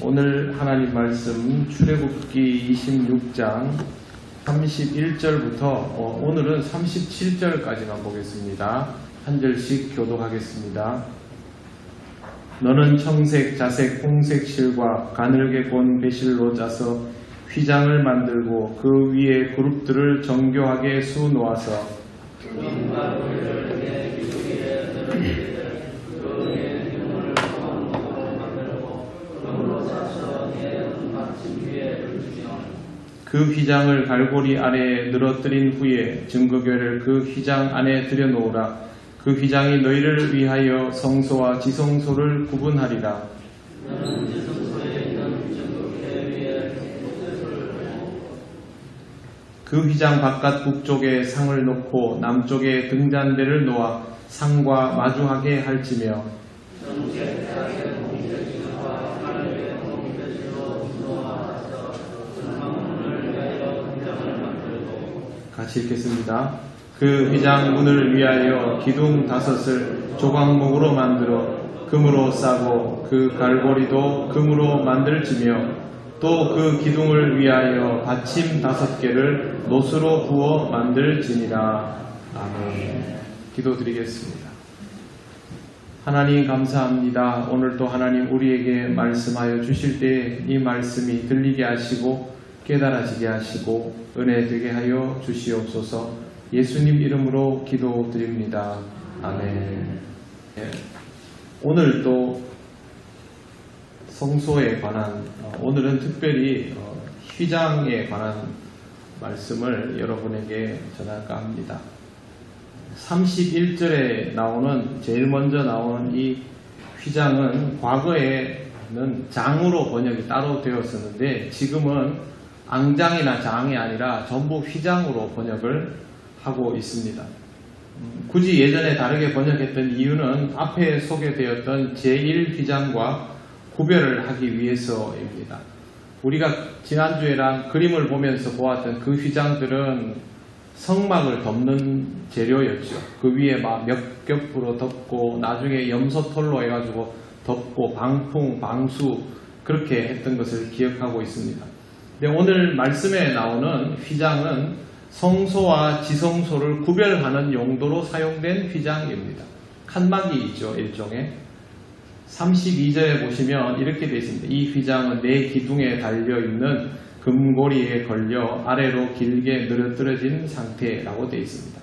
오늘 하나님 말씀 출애굽기 26장 31절부터 오늘은 37절까지만 보겠습니다. 한 절씩 교독하겠습니다. 너는 청색, 자색, 홍색 실과 가늘게 꼰 배실로 짜서 휘장을 만들고 그 위에 그룹들을 정교하게 수놓아서 그 휘장을 갈고리 아래에 늘어뜨린 후에 증거궤를 그 휘장 안에 들여놓으라. 그 휘장이 너희를 위하여 성소와 지성소를 구분하리라. 그 휘장 바깥 북쪽에 상을 놓고 남쪽에 등잔대를 놓아 상과 마주하게 할지며 같이 읽겠습니다. 그 휘장 문을 위하여 기둥 5을 조각목으로 만들어 금으로 싸고 그 갈고리도 금으로 만들지며 또 그 기둥을 위하여 받침 5개를 노수로 부어 만들지니라. 아멘. 기도드리겠습니다. 하나님 감사합니다. 오늘도 하나님 우리에게 말씀하여 주실 때 이 말씀이 들리게 하시고 깨달아지게 하시고 은혜 되게 하여 주시옵소서. 예수님 이름으로 기도드립니다. 아멘. 오늘 또 성소에 관한 오늘은 특별히 휘장에 관한 말씀을 여러분에게 전할까 합니다. 31절에 나오는 제일 먼저 나오는 이 휘장은 과거에는 장으로 번역이 따로 되었었는데 지금은 앙장이나 장이 아니라 전부 휘장으로 번역을 하고 있습니다. 굳이 예전에 다르게 번역했던 이유는 앞에 소개되었던 제1휘장과 구별을 하기 위해서입니다. 우리가 지난주에랑 그림을 보면서 보았던 그 휘장들은 성막을 덮는 재료였죠. 그 위에 막 몇 겹으로 덮고 나중에 염소털로 해가지고 덮고 방풍, 방수 그렇게 했던 것을 기억하고 있습니다. 근데 오늘 말씀에 나오는 휘장은 성소와 지성소를 구별하는 용도로 사용된 휘장입니다. 칸막이 있죠, 일종의. 32절에 보시면 이렇게 되어 있습니다. 이 휘장은 4기둥에 달려있는 금고리에 걸려 아래로 길게 늘어뜨려진 상태라고 되어 있습니다.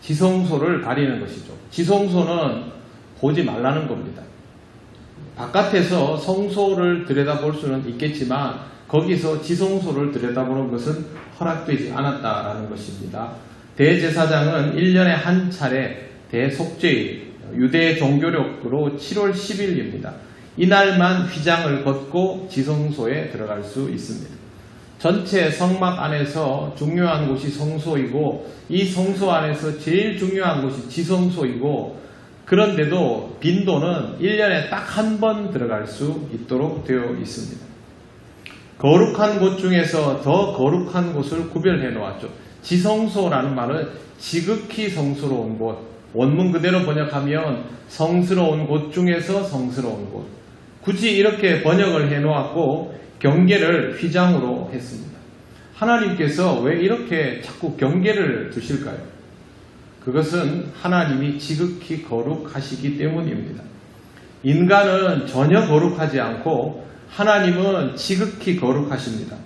지성소를 가리는 것이죠. 지성소는 보지 말라는 겁니다. 바깥에서 성소를 들여다볼 수는 있겠지만 거기서 지성소를 들여다보는 것은 허락되지 않았다라는 것입니다. 대제사장은 1년에 한 차례 대속죄일, 유대 종교력으로 7월 10일입니다. 이날만 휘장을 걷고 지성소에 들어갈 수 있습니다. 전체 성막 안에서 중요한 곳이 성소이고 이 성소 안에서 제일 중요한 곳이 지성소이고 그런데도 빈도는 1년에 딱 한 번 들어갈 수 있도록 되어 있습니다. 거룩한 곳 중에서 더 거룩한 곳을 구별해 놓았죠. 지성소라는 말은 지극히 성스러운 곳, 원문 그대로 번역하면 성스러운 곳 중에서 성스러운 곳. 굳이 이렇게 번역을 해 놓았고 경계를 휘장으로 했습니다. 하나님께서 왜 이렇게 자꾸 경계를 두실까요? 그것은 하나님이 지극히 거룩하시기 때문입니다. 인간은 전혀 거룩하지 않고 하나님은 지극히 거룩하십니다.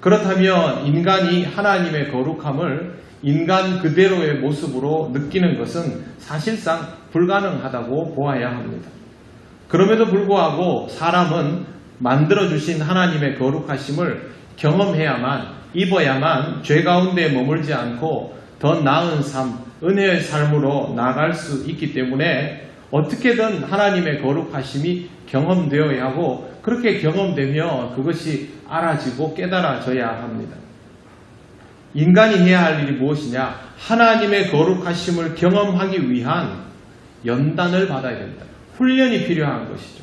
그렇다면 인간이 하나님의 거룩함을 인간 그대로의 모습으로 느끼는 것은 사실상 불가능하다고 보아야 합니다. 그럼에도 불구하고 사람은 만들어주신 하나님의 거룩하심을 경험해야만, 입어야만 죄 가운데 머물지 않고 더 나은 삶, 은혜의 삶으로 나아갈 수 있기 때문에 어떻게든 하나님의 거룩하심이 경험되어야 하고 그렇게 경험되면 그것이 알아지고 깨달아져야 합니다. 인간이 해야 할 일이 무엇이냐? 하나님의 거룩하심을 경험하기 위한 연단을 받아야 됩니다. 훈련이 필요한 것이죠.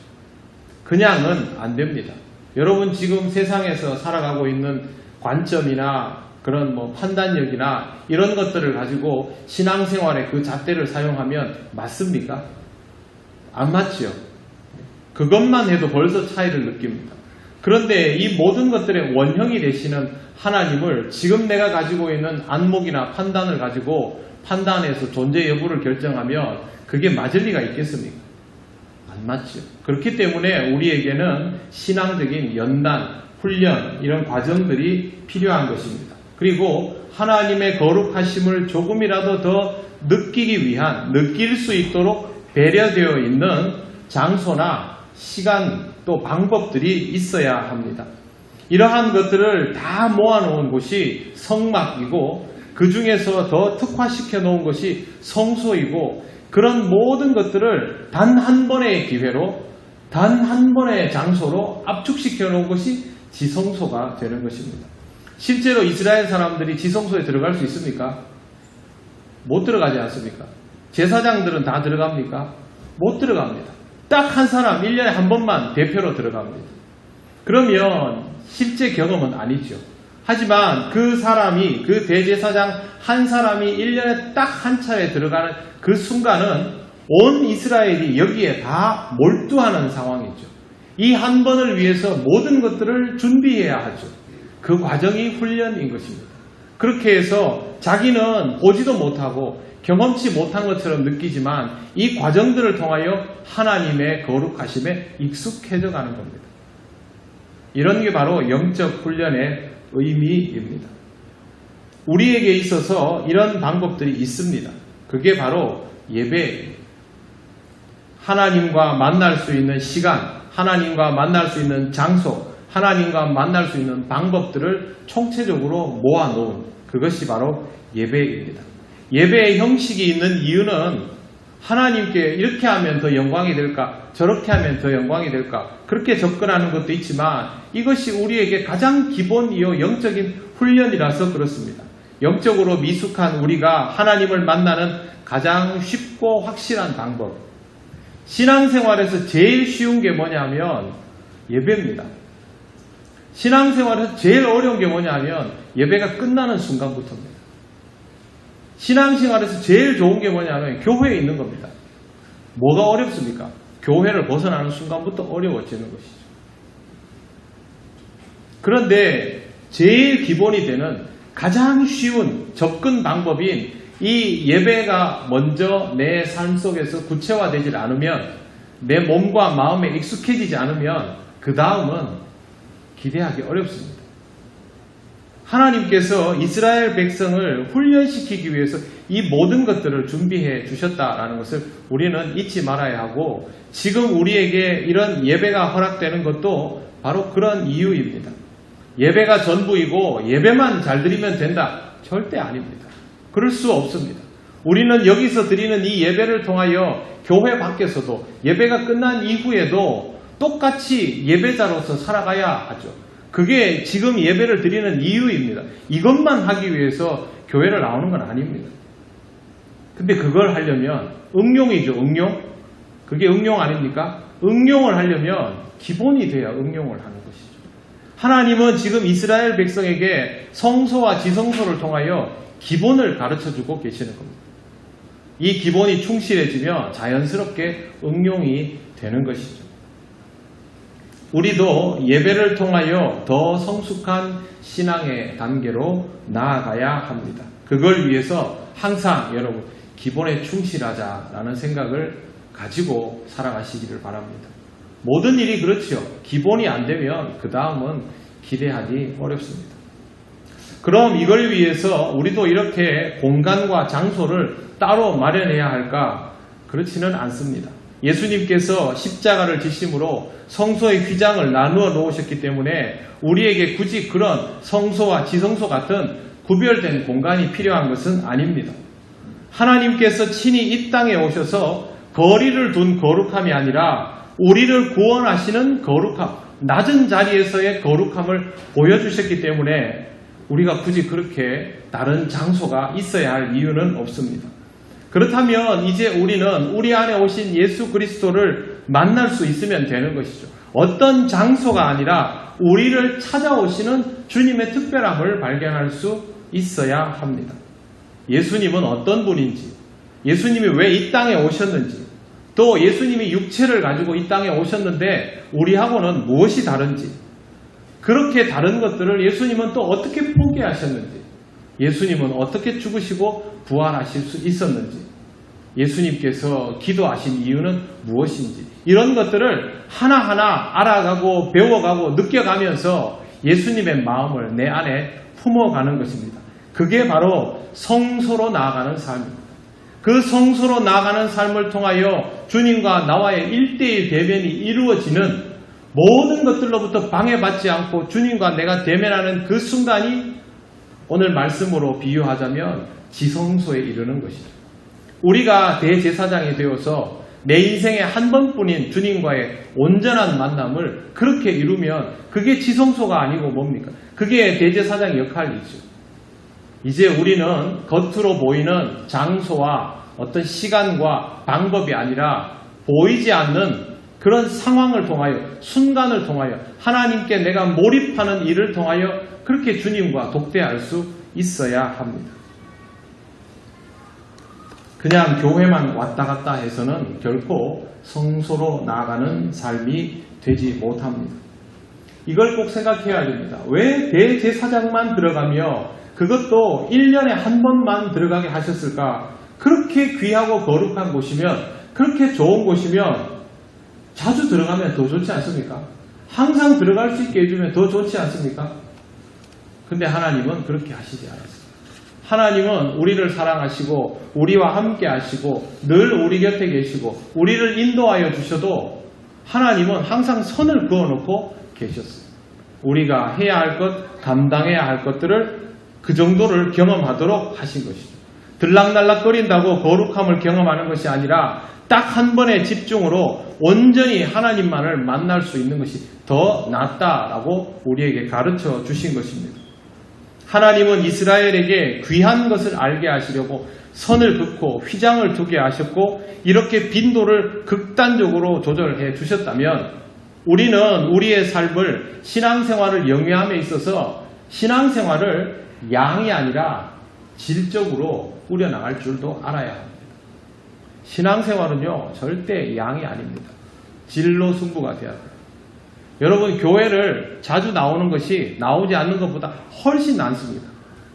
그냥은 안 됩니다. 여러분 지금 세상에서 살아가고 있는 관점이나 그런 판단력이나 이런 것들을 가지고 신앙생활에 그 잣대를 사용하면 맞습니까? 안 맞지요. 그것만 해도 벌써 차이를 느낍니다. 그런데 이 모든 것들의 원형이 되시는 하나님을 지금 내가 가지고 있는 안목이나 판단을 가지고 판단해서 존재 여부를 결정하면 그게 맞을 리가 있겠습니까? 안 맞죠. 그렇기 때문에 우리에게는 신앙적인 연단, 훈련 이런 과정들이 필요한 것입니다. 그리고 하나님의 거룩하심을 조금이라도 더 느끼기 위한, 느낄 수 있도록 배려되어 있는 장소나 시간 또 방법들이 있어야 합니다. 이러한 것들을 다 모아놓은 곳이 성막이고 그 중에서 더 특화시켜 놓은 것이 성소이고 그런 모든 것들을 단 한 번의 기회로 단 한 번의 장소로 압축시켜 놓은 것이 지성소가 되는 것입니다. 실제로 이스라엘 사람들이 지성소에 들어갈 수 있습니까? 못 들어가지 않습니까? 제사장들은 다 들어갑니까? 못 들어갑니다. 딱 한 사람 1년에 한 번만 대표로 들어갑니다. 그러면 실제 경험은 아니죠. 하지만 그 사람이, 그 대제사장 한 사람이 1년에 딱 한 차례 들어가는 그 순간은 온 이스라엘이 여기에 다 몰두하는 상황이죠. 이 한 번을 위해서 모든 것들을 준비해야 하죠. 그 과정이 훈련인 것입니다. 그렇게 해서 자기는 보지도 못하고 경험치 못한 것처럼 느끼지만 이 과정들을 통하여 하나님의 거룩하심에 익숙해져 가는 겁니다. 이런 게 바로 영적 훈련의 의미입니다. 우리에게 있어서 이런 방법들이 있습니다. 그게 바로 예배입니다. 하나님과 만날 수 있는 시간, 하나님과 만날 수 있는 장소, 하나님과 만날 수 있는 방법들을 총체적으로 모아놓은 그것이 바로 예배입니다. 예배의 형식이 있는 이유는 하나님께 이렇게 하면 더 영광이 될까, 저렇게 하면 더 영광이 될까, 그렇게 접근하는 것도 있지만 이것이 우리에게 가장 기본이요 영적인 훈련이라서 그렇습니다. 영적으로 미숙한 우리가 하나님을 만나는 가장 쉽고 확실한 방법. 신앙생활에서 제일 쉬운 게 뭐냐면 예배입니다. 신앙생활에서 제일 어려운 게 뭐냐면 예배가 끝나는 순간부터입니다. 신앙생활에서 제일 좋은 게 뭐냐면 교회에 있는 겁니다. 뭐가 어렵습니까? 교회를 벗어나는 순간부터 어려워지는 것이죠. 그런데 제일 기본이 되는 가장 쉬운 접근 방법인 이 예배가 먼저 내 삶 속에서 구체화되지 않으면, 내 몸과 마음에 익숙해지지 않으면 그 다음은 기대하기 어렵습니다. 하나님께서 이스라엘 백성을 훈련시키기 위해서 이 모든 것들을 준비해 주셨다라는 것을 우리는 잊지 말아야 하고, 지금 우리에게 이런 예배가 허락되는 것도 바로 그런 이유입니다. 예배가 전부이고 예배만 잘 드리면 된다? 절대 아닙니다. 그럴 수 없습니다. 우리는 여기서 드리는 이 예배를 통하여 교회 밖에서도 예배가 끝난 이후에도 똑같이 예배자로서 살아가야 하죠. 그게 지금 예배를 드리는 이유입니다. 이것만 하기 위해서 교회를 나오는 건 아닙니다. 근데 그걸 하려면 응용이죠. 응용. 그게 응용 아닙니까? 응용을 하려면 기본이 돼야 응용을 하는 것이죠. 하나님은 지금 이스라엘 백성에게 성소와 지성소를 통하여 기본을 가르쳐주고 계시는 겁니다. 이 기본이 충실해지면 자연스럽게 응용이 되는 것이죠. 우리도 예배를 통하여 더 성숙한 신앙의 단계로 나아가야 합니다. 그걸 위해서 항상 여러분 기본에 충실하자라는 생각을 가지고 살아가시기를 바랍니다. 모든 일이 그렇죠. 기본이 안 되면 그 다음은 기대하기 어렵습니다. 그럼 이걸 위해서 우리도 이렇게 공간과 장소를 따로 마련해야 할까? 그렇지는 않습니다. 예수님께서 십자가를 지심으로 성소의 휘장을 나누어 놓으셨기 때문에 우리에게 굳이 그런 성소와 지성소 같은 구별된 공간이 필요한 것은 아닙니다. 하나님께서 친히 이 땅에 오셔서 거리를 둔 거룩함이 아니라 우리를 구원하시는 거룩함, 낮은 자리에서의 거룩함을 보여주셨기 때문에 우리가 굳이 그렇게 다른 장소가 있어야 할 이유는 없습니다. 그렇다면 이제 우리는 우리 안에 오신 예수 그리스도를 만날 수 있으면 되는 것이죠. 어떤 장소가 아니라 우리를 찾아오시는 주님의 특별함을 발견할 수 있어야 합니다. 예수님은 어떤 분인지, 예수님이 왜 이 땅에 오셨는지, 또 예수님이 육체를 가지고 이 땅에 오셨는데 우리하고는 무엇이 다른지, 그렇게 다른 것들을 예수님은 또 어떻게 포기하셨는지, 예수님은 어떻게 죽으시고 부활하실 수 있었는지, 예수님께서 기도하신 이유는 무엇인지, 이런 것들을 하나하나 알아가고 배워가고 느껴가면서 예수님의 마음을 내 안에 품어가는 것입니다. 그게 바로 성소로 나아가는 삶입니다. 그 성소로 나아가는 삶을 통하여 주님과 나와의 1:1 대면이 이루어지는 모든 것들로부터 방해받지 않고 주님과 내가 대면하는 그 순간이 오늘 말씀으로 비유하자면 지성소에 이르는 것이죠. 우리가 대제사장이 되어서 내 인생에 한 번뿐인 주님과의 온전한 만남을 그렇게 이루면 그게 지성소가 아니고 뭡니까? 그게 대제사장의 역할이죠. 이제 우리는 겉으로 보이는 장소와 어떤 시간과 방법이 아니라 보이지 않는 그런 상황을 통하여, 순간을 통하여 하나님께 내가 몰입하는 일을 통하여 그렇게 주님과 독대할 수 있어야 합니다. 그냥 교회만 왔다 갔다 해서는 결코 성소로 나아가는 삶이 되지 못합니다. 이걸 꼭 생각해야 됩니다. 왜 대제사장만 들어가며 그것도 1년에 한 번만 들어가게 하셨을까? 그렇게 귀하고 거룩한 곳이면, 그렇게 좋은 곳이면 자주 들어가면 더 좋지 않습니까? 항상 들어갈 수 있게 해주면 더 좋지 않습니까? 근데 하나님은 그렇게 하시지 않았습니다. 하나님은 우리를 사랑하시고 우리와 함께 하시고 늘 우리 곁에 계시고 우리를 인도하여 주셔도 하나님은 항상 선을 그어놓고 계셨어요. 우리가 해야 할 것, 감당해야 할 것들을 그 정도를 경험하도록 하신 것이죠. 들락날락거린다고 거룩함을 경험하는 것이 아니라 딱 한 번의 집중으로 온전히 하나님만을 만날 수 있는 것이 더 낫다라고 우리에게 가르쳐 주신 것입니다. 하나님은 이스라엘에게 귀한 것을 알게 하시려고 선을 긋고 휘장을 두게 하셨고 이렇게 빈도를 극단적으로 조절해 주셨다면 우리는 우리의 삶을 신앙생활을 영위함에 있어서 신앙생활을 양이 아니라 질적으로 꾸려나갈 줄도 알아야 합니다. 신앙생활은요 절대 양이 아닙니다. 질로 승부가 돼야 돼요. 여러분 교회를 자주 나오는 것이 나오지 않는 것보다 훨씬 낫습니다.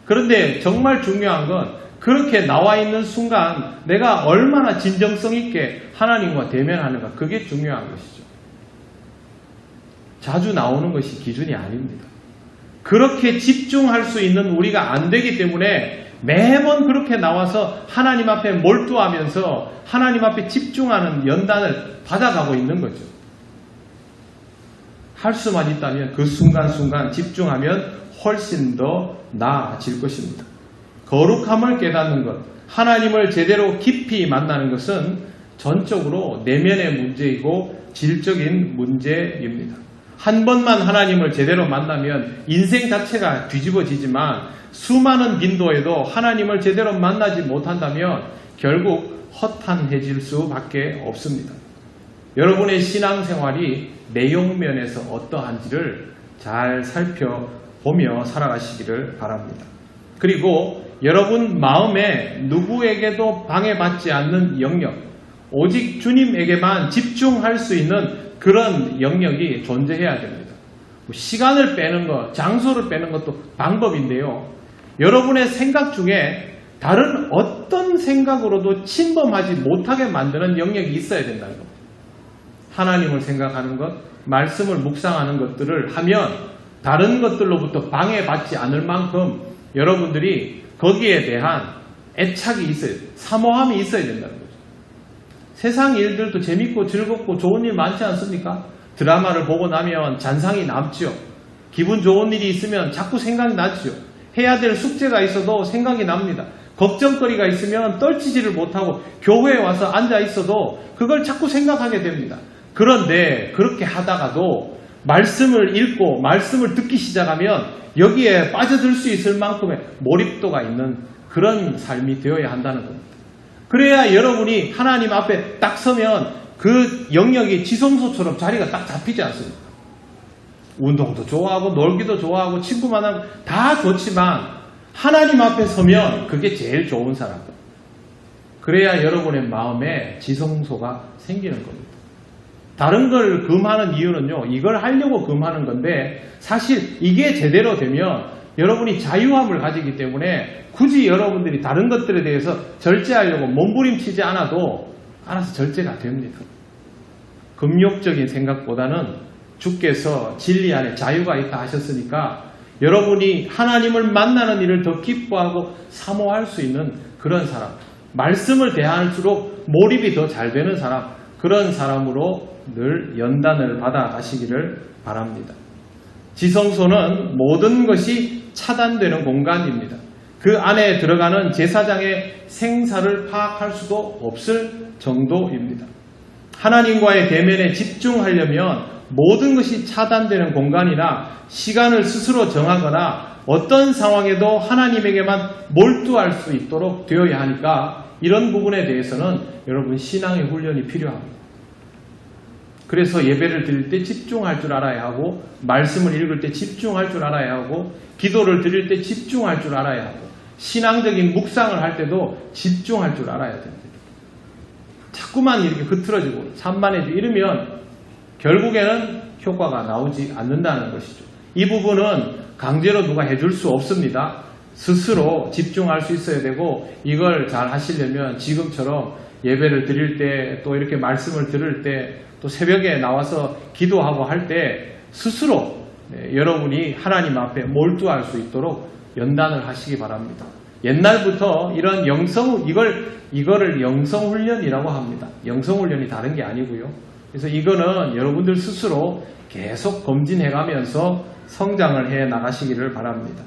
그런데 정말 중요한 건 그렇게 나와 있는 순간 내가 얼마나 진정성 있게 하나님과 대면하는가, 그게 중요한 것이죠. 자주 나오는 것이 기준이 아닙니다. 그렇게 집중할 수 있는 우리가 안 되기 때문에 매번 그렇게 나와서 하나님 앞에 몰두하면서 하나님 앞에 집중하는 연단을 받아가고 있는 거죠. 할 수만 있다면 그 순간순간 집중하면 훨씬 더 나아질 것입니다. 거룩함을 깨닫는 것, 하나님을 제대로 깊이 만나는 것은 전적으로 내면의 문제이고 질적인 문제입니다. 한 번만 하나님을 제대로 만나면 인생 자체가 뒤집어지지만 수많은 빈도에도 하나님을 제대로 만나지 못한다면 결국 허탄해질 수밖에 없습니다. 여러분의 신앙생활이 내용면에서 어떠한지를 잘 살펴보며 살아가시기를 바랍니다. 그리고 여러분 마음에 누구에게도 방해받지 않는 영역, 오직 주님에게만 집중할 수 있는 그런 영역이 존재해야 됩니다. 시간을 빼는 것, 장소를 빼는 것도 방법인데요. 여러분의 생각 중에 다른 어떤 생각으로도 침범하지 못하게 만드는 영역이 있어야 된다는 겁니다. 하나님을 생각하는 것, 말씀을 묵상하는 것들을 하면 다른 것들로부터 방해받지 않을 만큼 여러분들이 거기에 대한 애착이 있어야 돼요. 사모함이 있어야 된다는 거죠. 세상 일들도 재밌고 즐겁고 좋은 일 많지 않습니까? 드라마를 보고 나면 잔상이 남죠. 기분 좋은 일이 있으면 자꾸 생각이 나죠. 해야 될 숙제가 있어도 생각이 납니다. 걱정거리가 있으면 떨치지를 못하고 교회에 와서 앉아 있어도 그걸 자꾸 생각하게 됩니다. 그런데 그렇게 하다가도 말씀을 읽고 말씀을 듣기 시작하면 여기에 빠져들 수 있을 만큼의 몰입도가 있는 그런 삶이 되어야 한다는 겁니다. 그래야 여러분이 하나님 앞에 딱 서면 그 영역이 지성소처럼 자리가 딱 잡히지 않습니까? 운동도 좋아하고 놀기도 좋아하고 친구 만나고 다 좋지만 하나님 앞에 서면 그게 제일 좋은 사람입니다. 그래야 여러분의 마음에 지성소가 생기는 겁니다. 다른 걸 금하는 이유는요, 이걸 하려고 금하는 건데 사실 이게 제대로 되면 여러분이 자유함을 가지기 때문에 굳이 여러분들이 다른 것들에 대해서 절제하려고 몸부림치지 않아도 알아서 절제가 됩니다. 금욕적인 생각보다는 주께서 진리 안에 자유가 있다 하셨으니까 여러분이 하나님을 만나는 일을 더 기뻐하고 사모할 수 있는 그런 사람, 말씀을 대할수록 몰입이 더 잘 되는 사람, 그런 사람으로 늘 연단을 받아 가시기를 바랍니다. 지성소는 모든 것이 차단되는 공간입니다. 그 안에 들어가는 제사장의 생사를 파악할 수도 없을 정도입니다. 하나님과의 대면에 집중하려면 모든 것이 차단되는 공간이나 시간을 스스로 정하거나 어떤 상황에도 하나님에게만 몰두할 수 있도록 되어야 하니까 이런 부분에 대해서는 여러분 신앙의 훈련이 필요합니다. 그래서 예배를 드릴 때 집중할 줄 알아야 하고, 말씀을 읽을 때 집중할 줄 알아야 하고, 기도를 드릴 때 집중할 줄 알아야 하고, 신앙적인 묵상을 할 때도 집중할 줄 알아야 됩니다. 자꾸만 이렇게 흐트러지고 산만해지고 이러면 결국에는 효과가 나오지 않는다는 것이죠. 이 부분은 강제로 누가 해줄 수 없습니다. 스스로 집중할 수 있어야 되고, 이걸 잘 하시려면 지금처럼 예배를 드릴 때, 또 이렇게 말씀을 들을 때, 또 새벽에 나와서 기도하고 할 때 스스로 여러분이 하나님 앞에 몰두할 수 있도록 연단을 하시기 바랍니다. 옛날부터 이런 이거를 영성훈련이라고 합니다. 영성훈련이 다른 게 아니고요. 그래서 이거는 여러분들 스스로 계속 검진해가면서 성장을 해 나가시기를 바랍니다.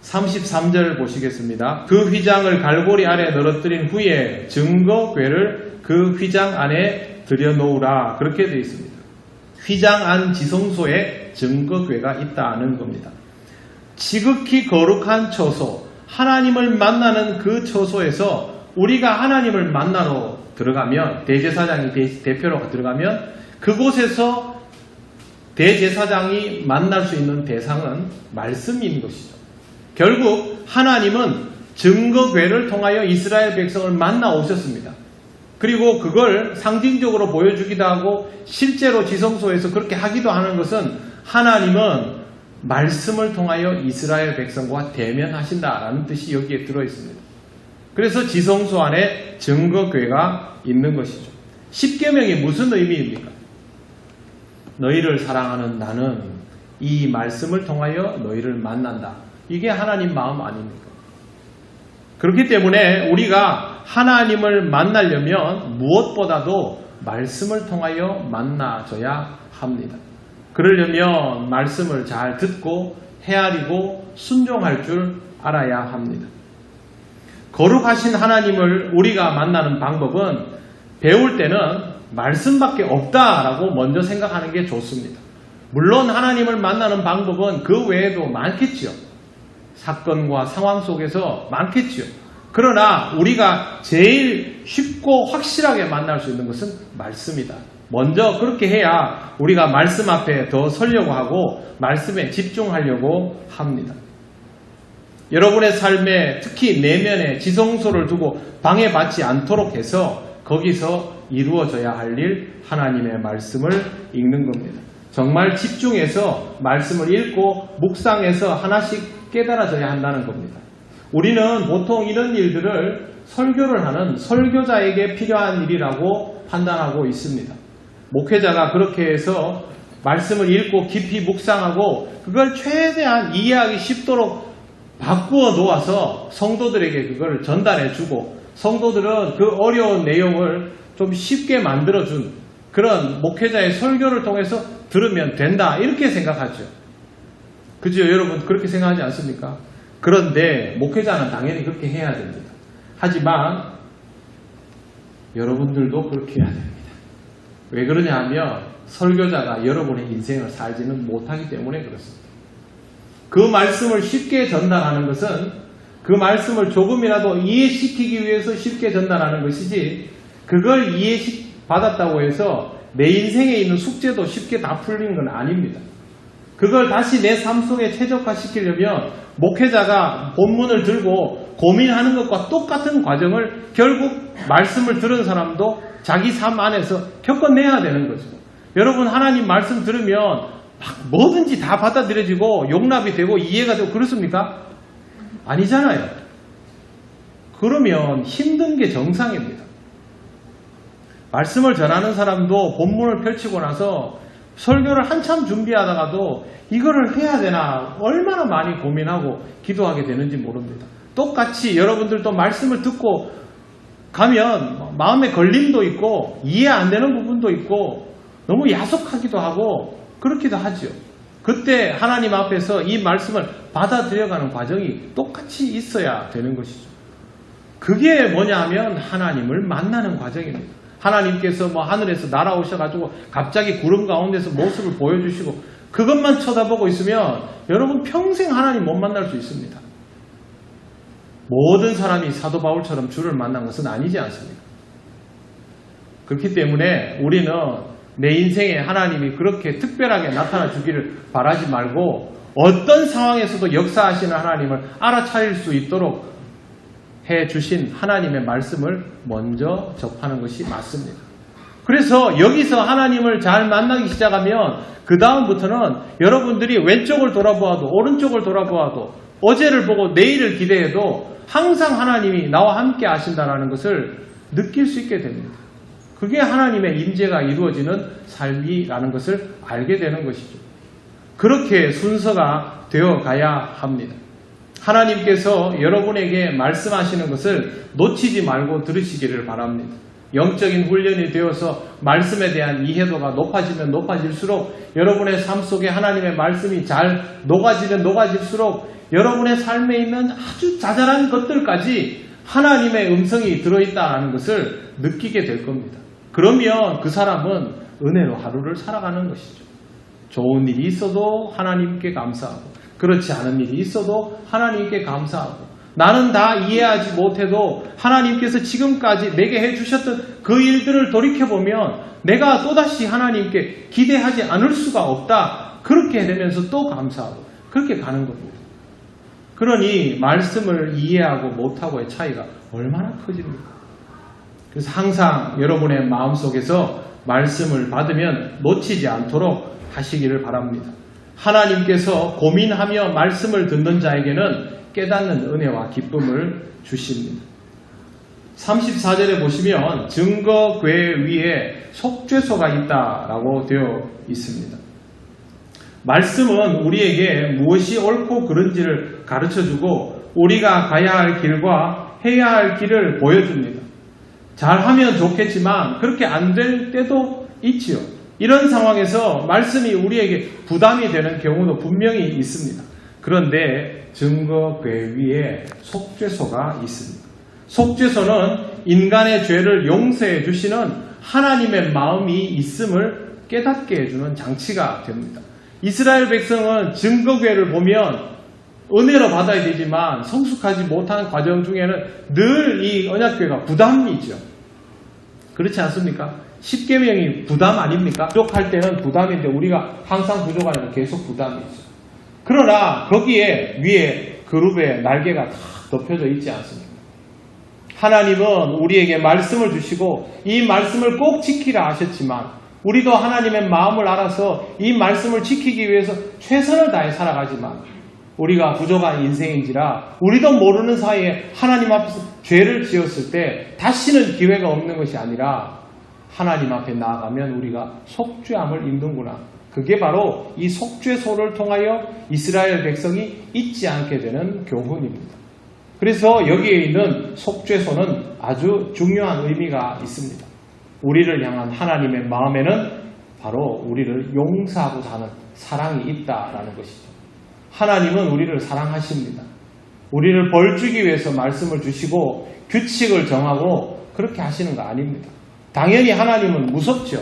33절 보시겠습니다. 그 휘장을 갈고리 아래 늘어뜨린 후에 증거궤를 그 휘장 안에 들여놓으라, 그렇게 되어 있습니다. 휘장 안 지성소에 증거궤가 있다는 겁니다. 지극히 거룩한 처소, 하나님을 만나는 그 처소에서 우리가 하나님을 만나러 들어가면, 대제사장이 대표로 들어가면 그곳에서 대제사장이 만날 수 있는 대상은 말씀인 것이죠. 결국 하나님은 증거궤를 통하여 이스라엘 백성을 만나 오셨습니다. 그리고 그걸 상징적으로 보여주기도 하고 실제로 지성소에서 그렇게 하기도 하는 것은 하나님은 말씀을 통하여 이스라엘 백성과 대면하신다라는 뜻이 여기에 들어있습니다. 그래서 지성소 안에 증거궤가 있는 것이죠. 십계명이 무슨 의미입니까? 너희를 사랑하는 나는 이 말씀을 통하여 너희를 만난다. 이게 하나님 마음 아닙니까? 그렇기 때문에 우리가 하나님을 만나려면 무엇보다도 말씀을 통하여 만나줘야 합니다. 그러려면 말씀을 잘 듣고 헤아리고 순종할 줄 알아야 합니다. 거룩하신 하나님을 우리가 만나는 방법은 배울 때는 말씀밖에 없다라고 먼저 생각하는 게 좋습니다. 물론 하나님을 만나는 방법은 그 외에도 많겠지요. 사건과 상황 속에서 많겠지요. 그러나 우리가 제일 쉽고 확실하게 만날 수 있는 것은 말씀이다. 먼저 그렇게 해야 우리가 말씀 앞에 더 서려고 하고 말씀에 집중하려고 합니다. 여러분의 삶에 특히 내면에 지성소를 두고 방해받지 않도록 해서 거기서 이루어져야 할 일, 하나님의 말씀을 읽는 겁니다. 정말 집중해서 말씀을 읽고 묵상해서 하나씩 깨달아져야 한다는 겁니다. 우리는 보통 이런 일들을 설교를 하는 설교자에게 필요한 일이라고 판단하고 있습니다. 목회자가 그렇게 해서 말씀을 읽고 깊이 묵상하고 그걸 최대한 이해하기 쉽도록 바꾸어 놓아서 성도들에게 그걸 전달해 주고 성도들은 그 어려운 내용을 좀 쉽게 만들어준 그런 목회자의 설교를 통해서 들으면 된다, 이렇게 생각하죠. 그죠? 여러분 그렇게 생각하지 않습니까? 그런데 목회자는 당연히 그렇게 해야 됩니다. 하지만 여러분들도 그렇게 해야 됩니다. 왜 그러냐 하면 설교자가 여러분의 인생을 살지는 못하기 때문에 그렇습니다. 그 말씀을 쉽게 전달하는 것은 그 말씀을 조금이라도 이해시키기 위해서 쉽게 전달하는 것이지, 그걸 이해받았다고 해서 내 인생에 있는 숙제도 쉽게 다 풀린 건 아닙니다. 그걸 다시 내 삶 속에 최적화시키려면 목회자가 본문을 들고 고민하는 것과 똑같은 과정을 결국 말씀을 들은 사람도 자기 삶 안에서 겪어내야 되는 거죠. 여러분 하나님 말씀 들으면 막 뭐든지 다 받아들여지고 용납이 되고 이해가 되고 그렇습니까? 아니잖아요. 그러면 힘든 게 정상입니다. 말씀을 전하는 사람도 본문을 펼치고 나서 설교를 한참 준비하다가도 이거를 해야 되나 얼마나 많이 고민하고 기도하게 되는지 모릅니다. 똑같이 여러분들도 말씀을 듣고 가면 마음에 걸림도 있고 이해 안 되는 부분도 있고 너무 야속하기도 하고 그렇기도 하죠. 그때 하나님 앞에서 이 말씀을 받아들여가는 과정이 똑같이 있어야 되는 것이죠. 그게 뭐냐 하면 하나님을 만나는 과정입니다. 하나님께서 하늘에서 날아오셔가지고 갑자기 구름 가운데서 모습을 보여주시고 그것만 쳐다보고 있으면 여러분 평생 하나님 못 만날 수 있습니다. 모든 사람이 사도 바울처럼 주를 만난 것은 아니지 않습니까? 그렇기 때문에 우리는 내 인생에 하나님이 그렇게 특별하게 나타나 주기를 바라지 말고 어떤 상황에서도 역사하시는 하나님을 알아차릴 수 있도록 해주신 하나님의 말씀을 먼저 접하는 것이 맞습니다. 그래서 여기서 하나님을 잘 만나기 시작하면 그 다음부터는 여러분들이 왼쪽을 돌아보아도 오른쪽을 돌아보아도 어제를 보고 내일을 기대해도 항상 하나님이 나와 함께 하신다는 것을 느낄 수 있게 됩니다. 그게 하나님의 임재가 이루어지는 삶이라는 것을 알게 되는 것이죠. 그렇게 순서가 되어가야 합니다. 하나님께서 여러분에게 말씀하시는 것을 놓치지 말고 들으시기를 바랍니다. 영적인 훈련이 되어서 말씀에 대한 이해도가 높아지면 높아질수록 여러분의 삶 속에 하나님의 말씀이 잘 녹아지면 녹아질수록 여러분의 삶에 있는 아주 자잘한 것들까지 하나님의 음성이 들어있다는 것을 느끼게 될 겁니다. 그러면 그 사람은 은혜로 하루를 살아가는 것이죠. 좋은 일이 있어도 하나님께 감사하고 그렇지 않은 일이 있어도 하나님께 감사하고 나는 다 이해하지 못해도 하나님께서 지금까지 내게 해주셨던 그 일들을 돌이켜보면 내가 또다시 하나님께 기대하지 않을 수가 없다. 그렇게 되면서 또 감사하고 그렇게 가는 겁니다. 그러니 말씀을 이해하고 못하고의 차이가 얼마나 커집니까? 그래서 항상 여러분의 마음속에서 말씀을 받으면 놓치지 않도록 하시기를 바랍니다. 하나님께서 고민하며 말씀을 듣는 자에게는 깨닫는 은혜와 기쁨을 주십니다. 34절에 보시면 증거 궤 위에 속죄소가 있다라고 되어 있습니다. 말씀은 우리에게 무엇이 옳고 그른지를 가르쳐주고 우리가 가야 할 길과 해야 할 길을 보여줍니다. 잘하면 좋겠지만 그렇게 안 될 때도 있지요. 이런 상황에서 말씀이 우리에게 부담이 되는 경우도 분명히 있습니다. 그런데 증거궤 위에 속죄소가 있습니다. 속죄소는 인간의 죄를 용서해 주시는 하나님의 마음이 있음을 깨닫게 해주는 장치가 됩니다. 이스라엘 백성은 증거궤를 보면 은혜로 받아야 되지만 성숙하지 못하는 과정 중에는 늘 이 언약궤가 부담이죠. 그렇지 않습니까? 십계명이 부담 아닙니까? 부족할 때는 부담인데 우리가 항상 부족하니까 계속 부담이죠. 그러나 거기에 위에 그룹의 날개가 다 덮여져 있지 않습니까? 하나님은 우리에게 말씀을 주시고 이 말씀을 꼭 지키라 하셨지만 우리도 하나님의 마음을 알아서 이 말씀을 지키기 위해서 최선을 다해 살아가지만 우리가 부족한 인생인지라 우리도 모르는 사이에 하나님 앞에서 죄를 지었을 때 다시는 기회가 없는 것이 아니라 하나님 앞에 나아가면 우리가 속죄함을 입는구나. 그게 바로 이 속죄소를 통하여 이스라엘 백성이 잊지 않게 되는 교훈입니다. 그래서 여기에 있는 속죄소는 아주 중요한 의미가 있습니다. 우리를 향한 하나님의 마음에는 바로 우리를 용서하고 사는 사랑이 있다라는 것이죠. 하나님은 우리를 사랑하십니다. 우리를 벌주기 위해서 말씀을 주시고 규칙을 정하고 그렇게 하시는 거 아닙니다. 당연히 하나님은 무섭죠.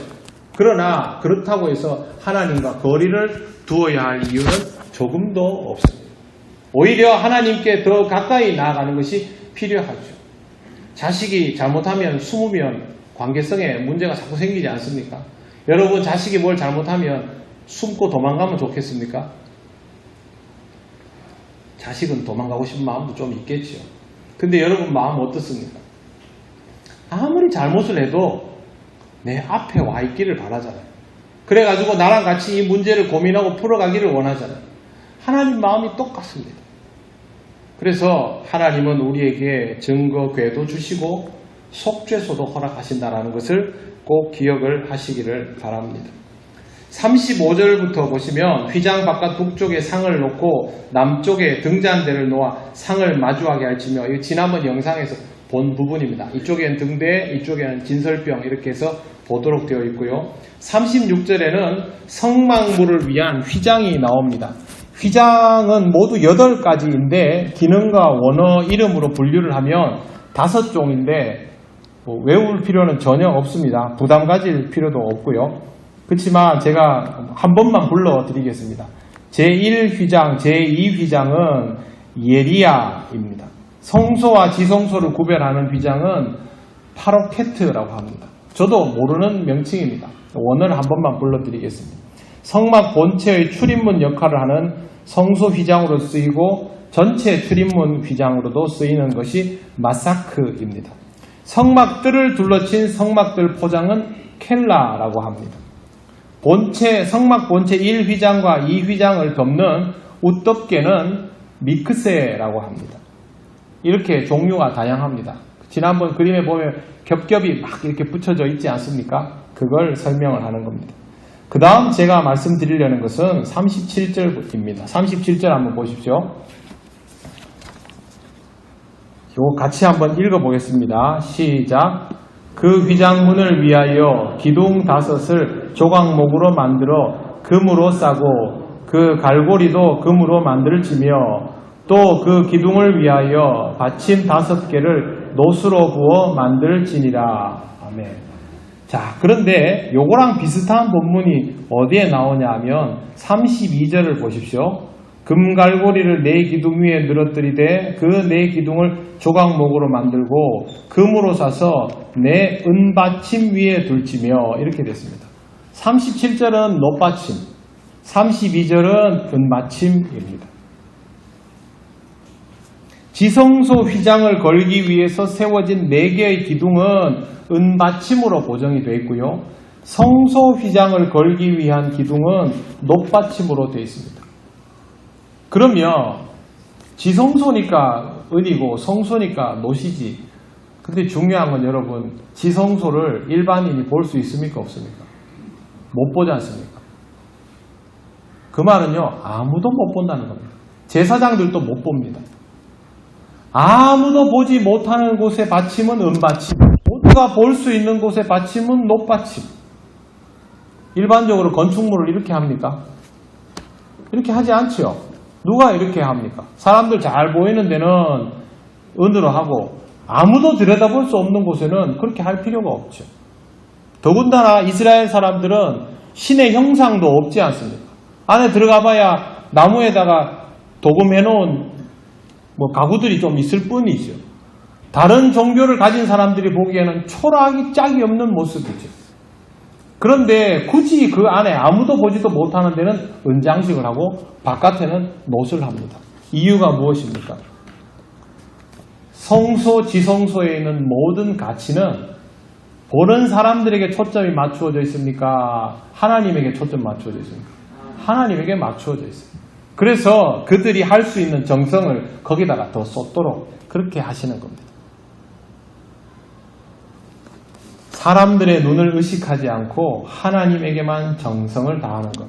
그러나 그렇다고 해서 하나님과 거리를 두어야 할 이유는 조금도 없습니다. 오히려 하나님께 더 가까이 나아가는 것이 필요하죠. 자식이 잘못하면 숨으면 관계성에 문제가 자꾸 생기지 않습니까? 여러분 자식이 뭘 잘못하면 숨고 도망가면 좋겠습니까? 자식은 도망가고 싶은 마음도 좀 있겠죠. 근데 여러분 마음 어떻습니까? 아무리 잘못을 해도 내 앞에 와 있기를 바라잖아요. 그래가지고 나랑 같이 이 문제를 고민하고 풀어가기를 원하잖아요. 하나님 마음이 똑같습니다. 그래서 하나님은 우리에게 증거 궤도 주시고 속죄소도 허락하신다는 것을 꼭 기억을 하시기를 바랍니다. 35절부터 보시면 휘장 바깥 북쪽에 상을 놓고 남쪽에 등잔대를 놓아 상을 마주하게 할지며, 이 지난번 영상에서 본 부분입니다. 이쪽에는 등대, 이쪽에는 진설병 이렇게 해서 보도록 되어 있고요. 36절에는 성막물을 위한 휘장이 나옵니다. 휘장은 모두 8가지인데 기능과 원어 이름으로 분류를 하면 5종인데 외울 필요는 전혀 없습니다. 부담 가질 필요도 없고요. 그렇지만 제가 한 번만 불러드리겠습니다. 제1휘장, 제2휘장은 예리야입니다. 성소와 지성소를 구별하는 휘장은 파로케트라고 합니다. 저도 모르는 명칭입니다. 원어를 한 번만 불러드리겠습니다. 성막 본체의 출입문 역할을 하는 성소 휘장으로 쓰이고 전체 출입문 휘장으로도 쓰이는 것이 마사크입니다. 성막들을 둘러친 성막들 포장은 켈라라고 합니다. 성막 본체 1휘장과 2휘장을 덮는 웃덮개는 미크세라고 합니다. 이렇게 종류가 다양합니다. 지난번 그림에 보면 겹겹이 막 이렇게 붙여져 있지 않습니까? 그걸 설명을 하는 겁니다. 그 다음 제가 말씀드리려는 것은 37절입니다. 37절 한번 보십시오. 요거 같이 한번 읽어보겠습니다. 시작. 그 휘장문을 위하여 기둥 5을 조각목으로 만들어 금으로 싸고 그 갈고리도 금으로 만들지며 또 그 기둥을 위하여 받침 5개를 노수로 부어 만들지니라. 아멘. 자, 그런데 요거랑 비슷한 본문이 어디에 나오냐 하면 32절을 보십시오. 금갈고리를 네 기둥 위에 늘어뜨리되 그 네 기둥을 조각목으로 만들고 금으로 싸서 네 은받침 위에 둘지며, 이렇게 됐습니다. 37절은 놋받침, 32절은 은받침입니다. 지성소 휘장을 걸기 위해서 세워진 4개의 기둥은 은받침으로 고정이 되어 있고요. 성소 휘장을 걸기 위한 기둥은 놋받침으로 되어 있습니다. 그러면 지성소니까 은이고 성소니까 놋이지. 근데 중요한 건 여러분, 지성소를 일반인이 볼 수 있습니까? 없습니까? 못 보지 않습니까? 그 말은요, 아무도 못 본다는 겁니다. 제사장들도 못 봅니다. 아무도 보지 못하는 곳의 받침은 은받침, 모두가 볼 수 있는 곳의 받침은 놋받침. 일반적으로 건축물을 이렇게 합니까? 이렇게 하지 않죠. 누가 이렇게 합니까? 사람들 잘 보이는 데는 은으로 하고 아무도 들여다볼 수 없는 곳에는 그렇게 할 필요가 없죠. 더군다나 이스라엘 사람들은 신의 형상도 없지 않습니까? 안에 들어가 봐야 나무에다가 도금해놓은 가구들이 좀 있을 뿐이죠. 다른 종교를 가진 사람들이 보기에는 초라하기 짝이 없는 모습이죠. 그런데 굳이 그 안에 아무도 보지도 못하는 데는 은장식을 하고 바깥에는 놋을 합니다. 이유가 무엇입니까? 성소, 지성소에 있는 모든 가치는 보는 사람들에게 초점이 맞추어져 있습니까? 하나님에게 초점 맞추어져 있습니까? 하나님에게 맞추어져 있습니다. 그래서 그들이 할 수 있는 정성을 거기다가 더 쏟도록 그렇게 하시는 겁니다. 사람들의 눈을 의식하지 않고 하나님에게만 정성을 다하는 것.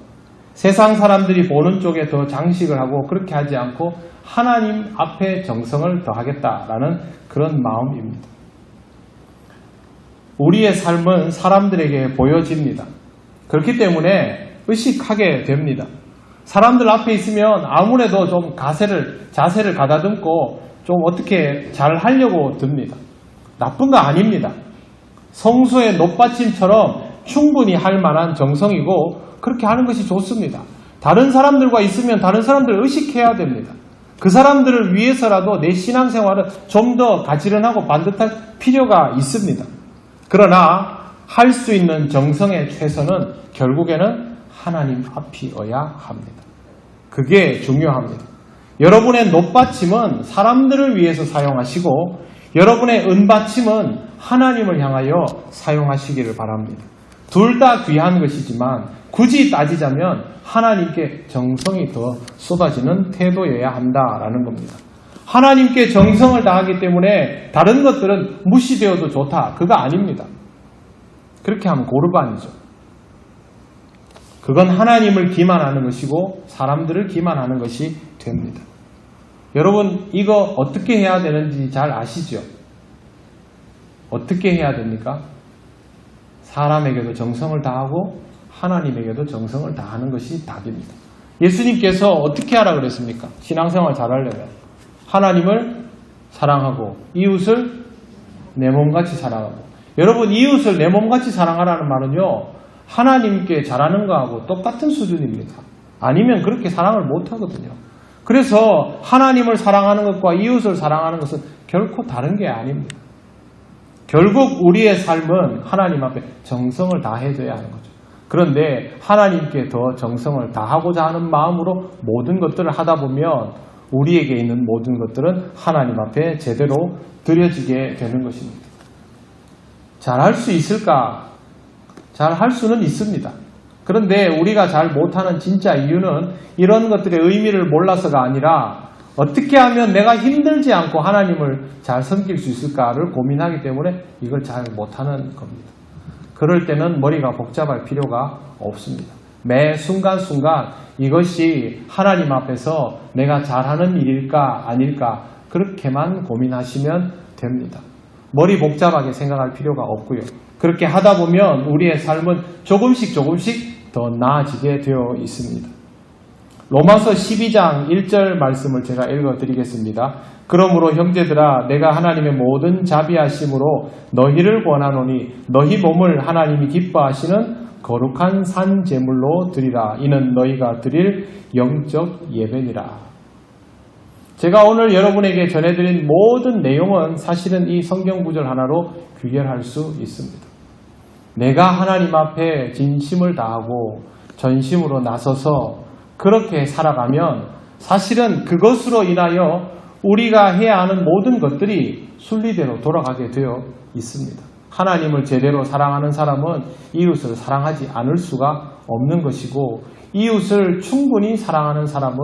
세상 사람들이 보는 쪽에 더 장식을 하고 그렇게 하지 않고 하나님 앞에 정성을 더하겠다라는 그런 마음입니다. 우리의 삶은 사람들에게 보여집니다. 그렇기 때문에 의식하게 됩니다. 사람들 앞에 있으면 아무래도 좀 자세를 가다듬고 좀 어떻게 잘 하려고 듭니다. 나쁜 거 아닙니다. 성소의 놋받침처럼 충분히 할 만한 정성이고 그렇게 하는 것이 좋습니다. 다른 사람들과 있으면 다른 사람들을 의식해야 됩니다. 그 사람들을 위해서라도 내 신앙생활을 좀 더 가지런하고 반듯할 필요가 있습니다. 그러나 할 수 있는 정성의 최선은 결국에는 하나님 앞이어야 합니다. 그게 중요합니다. 여러분의 놋받침은 사람들을 위해서 사용하시고 여러분의 은받침은 하나님을 향하여 사용하시기를 바랍니다. 둘 다 귀한 것이지만 굳이 따지자면 하나님께 정성이 더 쏟아지는 태도여야 한다라는 겁니다. 하나님께 정성을 다하기 때문에 다른 것들은 무시되어도 좋다. 그거 아닙니다. 그렇게 하면 고르반이죠. 그건 하나님을 기만하는 것이고 사람들을 기만하는 것이 됩니다. 여러분 이거 어떻게 해야 되는지 잘 아시죠? 어떻게 해야 됩니까? 사람에게도 정성을 다하고 하나님에게도 정성을 다하는 것이 답입니다. 예수님께서 어떻게 하라 그랬습니까? 신앙생활 잘하려면 하나님을 사랑하고 이웃을 내 몸같이 사랑하고. 여러분 이웃을 내 몸같이 사랑하라는 말은요 하나님께 잘하는 거하고 똑같은 수준입니다. 아니면 그렇게 사랑을 못하거든요. 그래서 하나님을 사랑하는 것과 이웃을 사랑하는 것은 결코 다른 게 아닙니다. 결국 우리의 삶은 하나님 앞에 정성을 다해줘야 하는 거죠. 그런데 하나님께 더 정성을 다하고자 하는 마음으로 모든 것들을 하다 보면 우리에게 있는 모든 것들은 하나님 앞에 제대로 드려지게 되는 것입니다. 잘할 수 있을까? 잘할 수는 있습니다. 그런데 우리가 잘 못하는 진짜 이유는 이런 것들의 의미를 몰라서가 아니라 어떻게 하면 내가 힘들지 않고 하나님을 잘 섬길 수 있을까를 고민하기 때문에 이걸 잘 못하는 겁니다. 그럴 때는 머리가 복잡할 필요가 없습니다. 매 순간순간 이것이 하나님 앞에서 내가 잘하는 일일까 아닐까 그렇게만 고민하시면 됩니다. 머리 복잡하게 생각할 필요가 없고요. 그렇게 하다 보면 우리의 삶은 조금씩 더 나아지게 되어 있습니다. 로마서 12장 1절 말씀을 제가 읽어드리겠습니다. 그러므로 형제들아 내가 하나님의 모든 자비하심으로 너희를 권하노니 너희 몸을 하나님이 기뻐하시는 거룩한 산 제물로 드리라. 이는 너희가 드릴 영적 예배니라. 제가 오늘 여러분에게 전해드린 모든 내용은 사실은 이 성경 구절 하나로 귀결할 수 있습니다. 내가 하나님 앞에 진심을 다하고 전심으로 나서서 그렇게 살아가면 사실은 그것으로 인하여 우리가 해야 하는 모든 것들이 순리대로 돌아가게 되어 있습니다. 하나님을 제대로 사랑하는 사람은 이웃을 사랑하지 않을 수가 없는 것이고 이웃을 충분히 사랑하는 사람은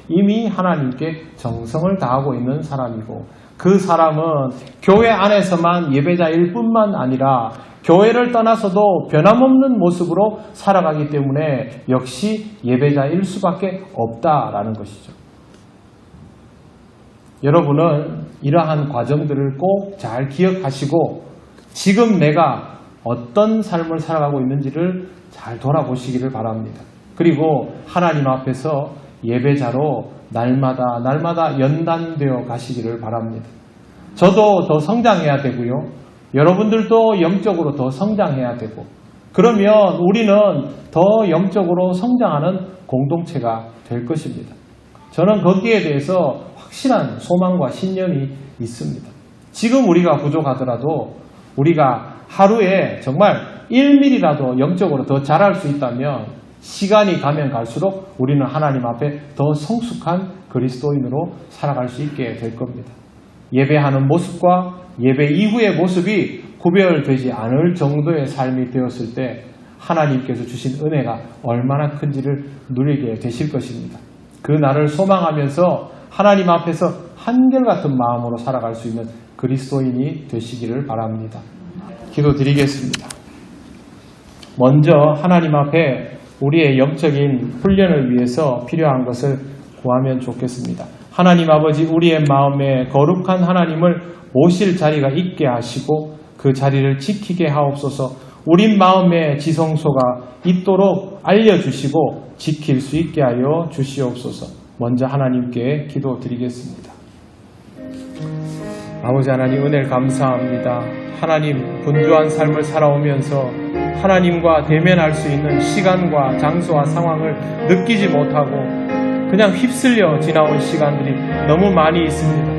이미 하나님께 정성을 다하고 있는 사람이고 그 사람은 교회 안에서만 예배자일 뿐만 아니라 교회를 떠나서도 변함없는 모습으로 살아가기 때문에 역시 예배자일 수밖에 없다라는 것이죠. 여러분은 이러한 과정들을 꼭 잘 기억하시고 지금 내가 어떤 삶을 살아가고 있는지를 잘 돌아보시기를 바랍니다. 그리고 하나님 앞에서 예배자로 날마다 연단되어 가시기를 바랍니다. 저도 더 성장해야 되고요. 여러분들도 영적으로 더 성장해야 되고 그러면 우리는 더 영적으로 성장하는 공동체가 될 것입니다. 저는 거기에 대해서 확실한 소망과 신념이 있습니다. 지금 우리가 부족하더라도 우리가 하루에 정말 1mm라도 영적으로 더 잘할 수 있다면 시간이 가면 갈수록 우리는 하나님 앞에 더 성숙한 그리스도인으로 살아갈 수 있게 될 겁니다. 예배하는 모습과 예배 이후의 모습이 구별되지 않을 정도의 삶이 되었을 때 하나님께서 주신 은혜가 얼마나 큰지를 누리게 되실 것입니다. 그 날을 소망하면서 하나님 앞에서 한결같은 마음으로 살아갈 수 있는 그리스도인이 되시기를 바랍니다. 기도드리겠습니다. 먼저 하나님 앞에 우리의 영적인 훈련을 위해서 필요한 것을 구하면 좋겠습니다. 하나님 아버지, 우리의 마음에 거룩한 하나님을 모실 자리가 있게 하시고 그 자리를 지키게 하옵소서. 우리 마음에 지성소가 있도록 알려주시고 지킬 수 있게 하여 주시옵소서. 먼저 하나님께 기도드리겠습니다. 아버지 하나님, 은혜를 감사합니다. 하나님, 분주한 삶을 살아오면서 하나님과 대면할 수 있는 시간과 장소와 상황을 느끼지 못하고 그냥 휩쓸려 지나온 시간들이 너무 많이 있습니다.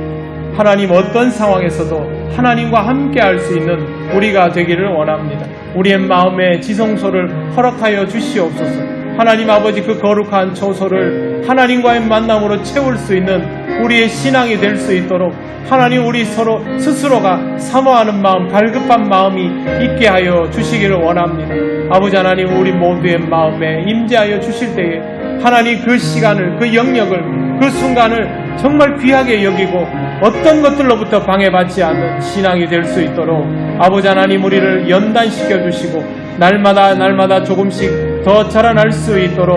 하나님, 어떤 상황에서도 하나님과 함께 할 수 있는 우리가 되기를 원합니다. 우리의 마음에 지성소를 허락하여 주시옵소서. 하나님 아버지, 그 거룩한 처소를 하나님과의 만남으로 채울 수 있는 우리의 신앙이 될 수 있도록 하나님 우리 서로 스스로가 사모하는 마음, 갈급한 마음이 있게 하여 주시기를 원합니다. 아버지 하나님, 우리 모두의 마음에 임재하여 주실 때에 하나님 그 시간을, 그 영역을, 그 순간을 정말 귀하게 여기고 어떤 것들로부터 방해받지 않는 신앙이 될 수 있도록 아버지 하나님 우리를 연단시켜 주시고 날마다 조금씩 더 자라날 수 있도록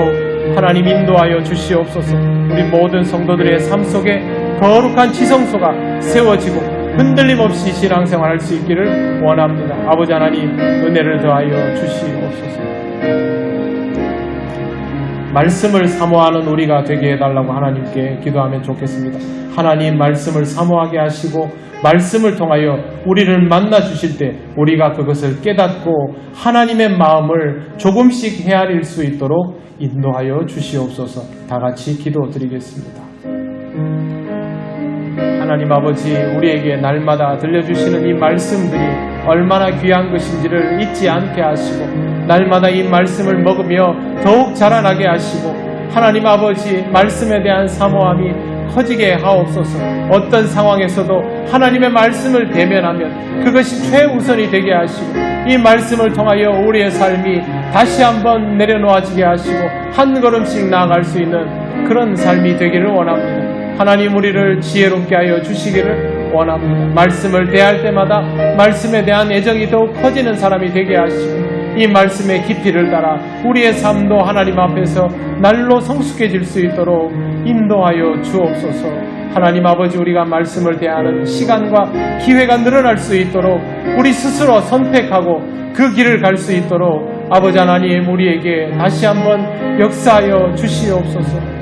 하나님 인도하여 주시옵소서. 우리 모든 성도들의 삶 속에 거룩한 지성소가 세워지고 흔들림 없이 신앙생활할 수 있기를 원합니다. 아버지 하나님 은혜를 더하여 주시옵소서. 말씀을 사모하는 우리가 되게 해달라고 하나님께 기도하면 좋겠습니다. 하나님 말씀을 사모하게 하시고 말씀을 통하여 우리를 만나 주실 때 우리가 그것을 깨닫고 하나님의 마음을 조금씩 헤아릴 수 있도록 인도하여 주시옵소서. 다 같이 기도드리겠습니다. 하나님 아버지, 우리에게 날마다 들려주시는 이 말씀들이 얼마나 귀한 것인지를 잊지 않게 하시고 날마다 이 말씀을 먹으며 더욱 자라나게 하시고 하나님 아버지 말씀에 대한 사모함이 커지게 하옵소서. 어떤 상황에서도 하나님의 말씀을 대면하면 그것이 최우선이 되게 하시고 이 말씀을 통하여 우리의 삶이 다시 한번 내려놓아지게 하시고 한 걸음씩 나아갈 수 있는 그런 삶이 되기를 원합니다. 하나님 우리를 지혜롭게 하여 주시기를 원합니다. 말씀을 대할 때마다 말씀에 대한 애정이 더욱 커지는 사람이 되게 하시고 이 말씀의 깊이를 따라 우리의 삶도 하나님 앞에서 날로 성숙해질 수 있도록 인도하여 주옵소서. 하나님 아버지, 우리가 말씀을 대하는 시간과 기회가 늘어날 수 있도록 우리 스스로 선택하고 그 길을 갈 수 있도록 아버지 하나님 우리에게 다시 한번 역사하여 주시옵소서.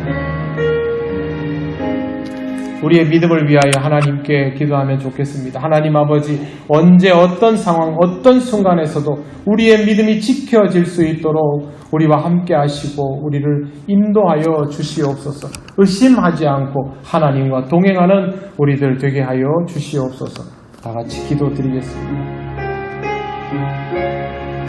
우리의 믿음을 위하여 하나님께 기도하면 좋겠습니다. 하나님 아버지, 언제 어떤 상황, 어떤 순간에서도 우리의 믿음이 지켜질 수 있도록 우리와 함께 하시고 우리를 인도하여 주시옵소서. 의심하지 않고 하나님과 동행하는 우리들 되게 하여 주시옵소서. 다 같이 기도드리겠습니다.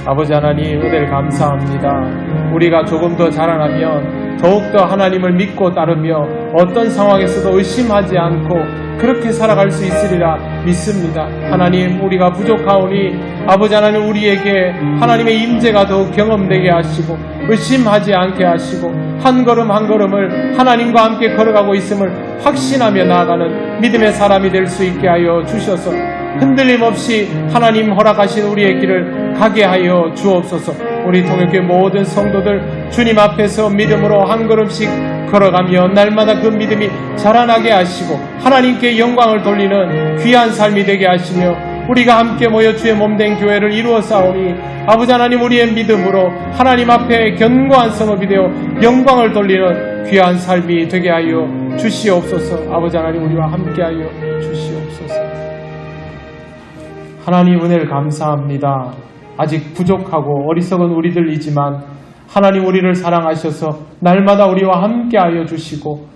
아버지 하나님, 은혜를 감사합니다. 우리가 조금 더 자라나면 더욱더 하나님을 믿고 따르며 어떤 상황에서도 의심하지 않고 그렇게 살아갈 수 있으리라 믿습니다. 하나님, 우리가 부족하오니 아버지 하나님 우리에게 하나님의 임재가 더욱 경험되게 하시고 의심하지 않게 하시고 한 걸음 한 걸음을 하나님과 함께 걸어가고 있음을 확신하며 나아가는 믿음의 사람이 될 수 있게 하여 주셔서 흔들림 없이 하나님 허락하신 우리의 길을 가게 하여 주옵소서. 우리 통역교회 모든 성도들 주님 앞에서 믿음으로 한 걸음씩 걸어가며 날마다 그 믿음이 자라나게 하시고 하나님께 영광을 돌리는 귀한 삶이 되게 하시며 우리가 함께 모여 주의 몸된 교회를 이루어 싸우니 아버지 하나님 우리의 믿음으로 하나님 앞에 견고한 성읍이 되어 영광을 돌리는 귀한 삶이 되게 하여 주시옵소서. 아버지 하나님 우리와 함께 하여 주시옵소서. 하나님 은혜를 감사합니다. 아직 부족하고 어리석은 우리들이지만 하나님 우리를 사랑하셔서 날마다 우리와 함께하여 주시고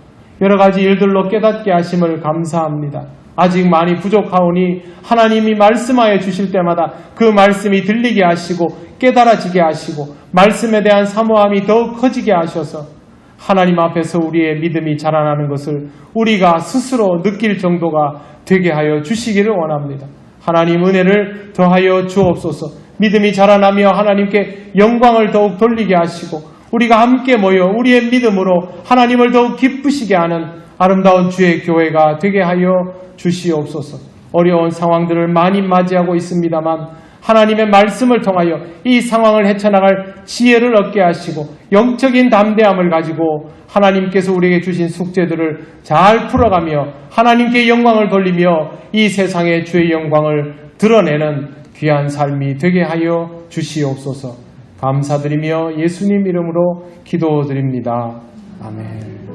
여러 가지 일들로 깨닫게 하심을 감사합니다. 아직 많이 부족하오니 하나님이 말씀하여 주실 때마다 그 말씀이 들리게 하시고 깨달아지게 하시고 말씀에 대한 사모함이 더욱 커지게 하셔서 하나님 앞에서 우리의 믿음이 자라나는 것을 우리가 스스로 느낄 정도가 되게 하여 주시기를 원합니다. 하나님 은혜를 더하여 주옵소서. 믿음이 자라나며 하나님께 영광을 더욱 돌리게 하시고 우리가 함께 모여 우리의 믿음으로 하나님을 더욱 기쁘시게 하는 아름다운 주의 교회가 되게 하여 주시옵소서. 어려운 상황들을 많이 맞이하고 있습니다만 하나님의 말씀을 통하여 이 상황을 헤쳐나갈 지혜를 얻게 하시고 영적인 담대함을 가지고 하나님께서 우리에게 주신 숙제들을 잘 풀어가며 하나님께 영광을 돌리며 이 세상에 주의 영광을 드러내는 귀한 삶이 되게 하여 주시옵소서. 감사드리며 예수님 이름으로 기도드립니다. 아멘.